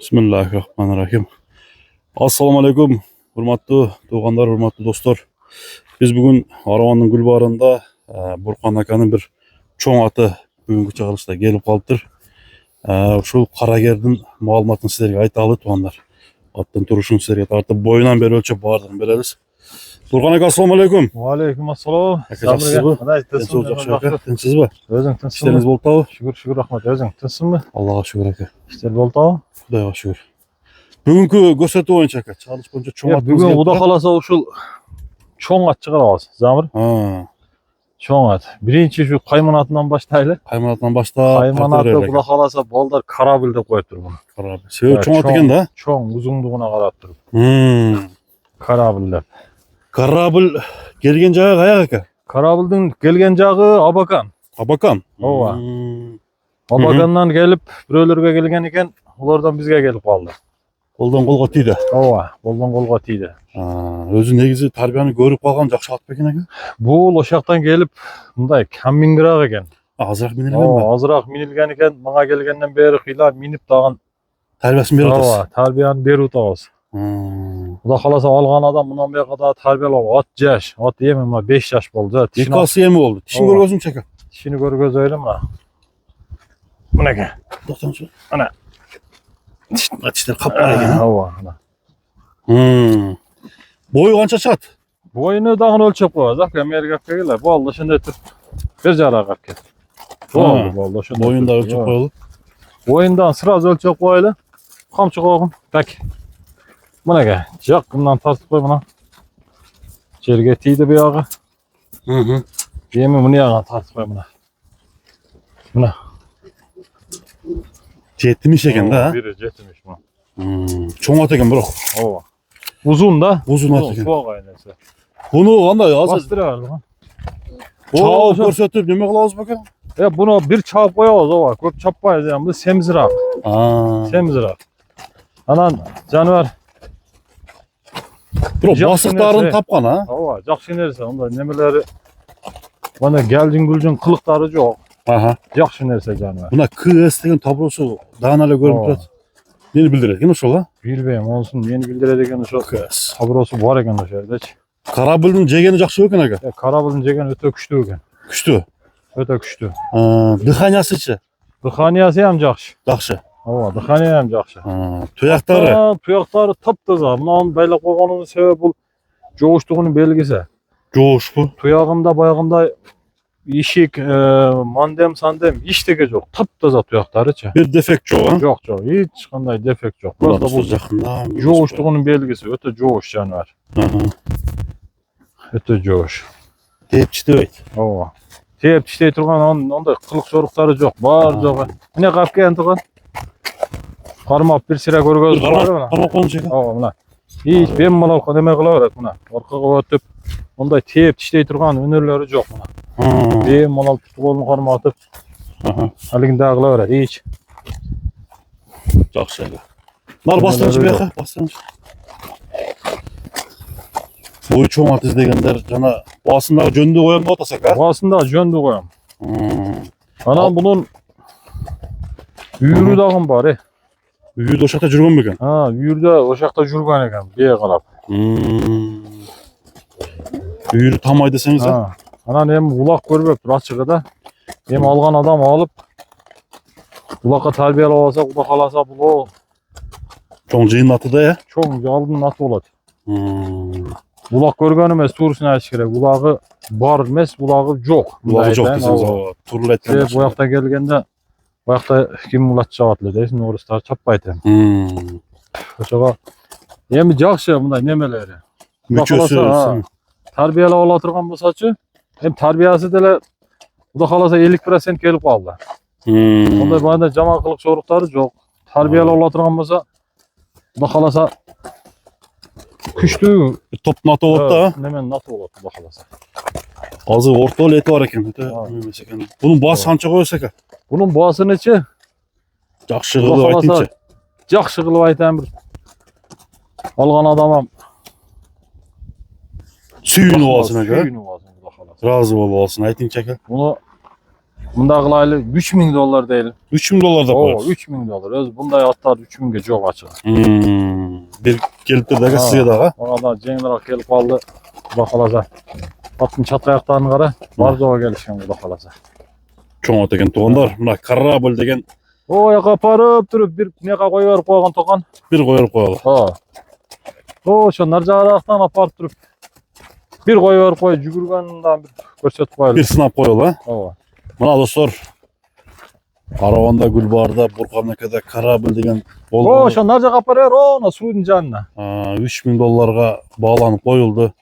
Bismillahirrahmanirrahim. Assalamu alaikum. Hurmatlı doğanlar, hurmatlı dostlar. Biz bugün Aravan'ın Gülbarı'nda Burkan Akanın bir çoğun atı bugünkü çağrışta gelip kalıptır. Şu Karagerdin malumatını sizlerge aytalı tuğanlar. Attın turuşun sizlerge tartıp boyundan beri ölçüp bağırdığını biliriz. Burkan Aka, assalamu alaikum. Aleyküm assalam. Yakacaqsınız mı? Tinsiz olacak şu aka. Tinsiz mi? Özün tinsin İşleriniz mi? bol tabi. Şükür rahmet. Özün tinsin mi? Allah'a şükür aka. İşler bol tabi. Xudoga şükür. Bugünkü gösterdi oyuncu aka. Çalış boyunca çoğun atımız Bugün Uda kalasa uşul çoğun at çıkarabız. Zamir. Ha. Çoğun at. Birinci şu kayman atından başlaylı. Kaymanattan başta Kayman atı Uda kalasa bollar karabilde koyup durur bunu. Karabi. Sebebi çoğun atı eken da. Çoğun uzunluğuna karap durur. Karabilde. Karabil gelgen jağı kayak aka? Karabildin gelgen jağı Abakan. Abakan. Ova. Abakandan gelip birölerge gelgen eken ulardan bizge gelip kaldı. Koldan kolga tiydi. Ova. Boldan kolga tiydi. Özü negizi tarbiyani görüp kalgan jakşı at beken aka? Bu Loşak'tan gelip bunday kammingirak eken. Azırak minilgen mi? Azırak minilgen eken, bana gelgenden beri hıyla minip dağın. Terbiyasını beri otas. Tarbiyanı beri utağız. Bu da kalasa algan adam bundan beri kadar tarbiyeli ol. At yaş, at yemem ama 5 yaş oldu. Yıkası yemi oldu. Dişin Ova. görgözüm çaka. Dişini gör göz öyle mi? Bu ne ki? Doktan şu. Ana. Dişler kaplar eken ha. Ova. Boyu kança çat? Boyunu dağın ölçüp koyacağız. Akşam yer kapka gelir. Bu aldı şimdi tut. Bir jara kapka. Bu oldu bu aldı şimdi. Boyunda ölçüp koyuldu. Boyundan sıraz ölçüp koyalım. Kamçı koyalım. Peki. Bu ne ki? Jak bundan tartıp koy buna. Çerge tiydi bir yağı. Yemi bunu yağı tartıp koy buna. Buna. Cetmiş eken da ha. Biri jetmiş bu. Çoğun at eken bro. Ova. Uzun da. Uzun at eken. Soğuk aynası. Bunu anda ya. Bastırı lan. Çağ görsetip ne kılavuz bakın? Ya bunu bir çap koyuyoruz ova. Köp çapmayız yani. Bu semzirak. Semzirak. Anan canavar. Bro Jak basıkların sinirse. tapkan ha. Ova. Jak sinerse. Onda nemeleri. Bana geldin gülcün kılıkları yok. Aha. Jak sinerse canavar. Buna kız degen tablosu dağınala görünüp Ova. durat. Neni bildirir? Kim o la? Bilbeyim olsun. Yeni bildiredikken şu. Kız. Tabrosu var eken o şerde. Karabil'in jegeni jakşı eken aga. Karabılın cegen öte küçtü eken. Küçtü. Öte küçtü. Dıhanyasıçı. Dıhaniyası hem jakşı. Jakşı. Ova. Dıhaniya hem jakşı. Tuyaktarı. Tuyakları taptaza. Buna böyle koyganının sebebi bu coğuştuğunun belgisi. Coğuş bu. Tuyağında bayağında işik, mandem sandem hiç de yok. Taptaza tuyakları çe. Bir defekt çoğu ha. Yok yok. Hiç kanday defekt yok. Burada Burada bu bu yakında. coğuştuğunun belgisi. Öte coğuş canavar. Öte coğuş. Tepçi evet. Ova. Tep işte turgan onda kılık sorukları yok. Var yok. Ne kapka entugan? Karmap bir sıra görgöz var mı? Parmak konuşacak. Ova buna. Hiç ben malak deme kılaverat buna. Orkaga ötüp onda tep işte turgan önürleri yok buna. Ben malak tutup olun karma atıp haligin dağılaverat hiç. Jakşı aga. Nar bastırmış bir yaka. Bastırmış. Boyu çoğun at izleyenler cana basındağı jönde koyan da otasak ha. Aslında jöndü koyam. Anam bunun yürü dağın bari. Üyü doşakta jürgön mü eken? Ha, yürüde oşakta jurgan eken. Biye qarab. Üyü tam ay deseniz ha. Ha. Anan hem ulak görüp dur açıqda. Hem algan adam alıp ulakka tarbiyeli olsa, ulak alasa bu Çoğun jıyın atı da ya. çok aldın natı olat. Ulak görgön emes turusuna açı gerek. Ulağı bar emes, ulağı yok. Ulağı çok deseniz o. Turul etken. Bu yakta gelgende bu yakta kim ulat çavatlı deysin, orası çapbaydı. Oşağa hem jakşı bunday nemeleri. Müçösü. Tarbiyeli olatırgan bolsaçı hem tarbiyası dele bu da kalasa 50% gelip kaldı. Onda bana jama kılık soruktары yok. Tarbiyeli olatırgan bolsa bu da kalasa küçtü. Top natı olup da ha. Nemen natı olat bu da kalasa. Azı orta eti var eken. Bunun bazı sança koysak ha. Bunun boğasını içi Jakşı kılıp aytınca. jakşı kılıp aytan bir algan adamam Suyun ovasına göre. Suyun ovasına bu da kalasa. Razı ol olsun aytınca eken. Bunu Bunda kılaylı 3000 dolar değil. 3000 dolar da Oo koyar. 3000 dolar. Öz bunday atlar 3000'ge çok açık. Bir gelip de Ha. sizge daha. Ona da cengirak gelip aldı. Bakılacak. Atın çatı ayaklarını kara. Barzoğa gelişken bu bakılacak. Çoğun at eken tuğanlar. Buna Karabul degen Oya kaparıp durup bir ne koyuyor koygan tokan. bir koyar koyalı. Ha. O şunlar jaraktan apart durup bir koyuyor koy jugurgandan bir gösterip koyalım. Bir sınap koyalı ha. Ova. Buna dostlar. Aravanda Gülbar'da Burkanaka'da Karabul degen O şunlar ja kaparıyor ona suyun canına. 3000 dolarga bağlanıp koyuldu.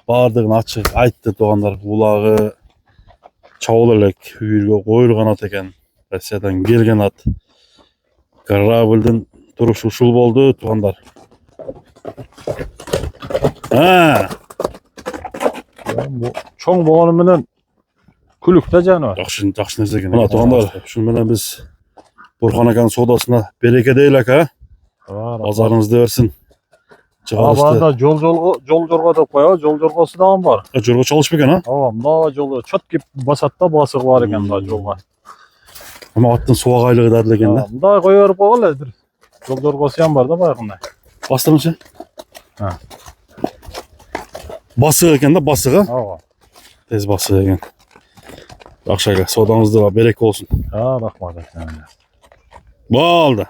Bardığını açık aytты tuğanlar. Bulağı çavul elek. Hüyürge koyulgan at eken. Rusiyadan gelgen at. Karabul'dun turuşu uşul boldu tuğanlar. Ha, Bu çoğun boğanımının kulükte canı. yaxşı nerse eken. Mana tuğanlar, şunu bilen biz Burkan akanın sodasına bereke deylek ha. Pazarınızda versin. Çıkarıştı. Abanda jol jorga da koyuyor. Jol jorgası da var. Jorgo çalışmak ha. Tamam da jolu çöt gibi basatta basık var eken da jolga. Ama attın soğuk aylığı derlegen de. Tamam da koyuyor koyuyor. Jol jorgası yan var da bakında. Bastırınca. Ha. Basığı eken de basığı. Tamam. Tez basığı eken. Akşaga sodanızda var. Berek olsun. Ha bakmadık yani. Bu aldı.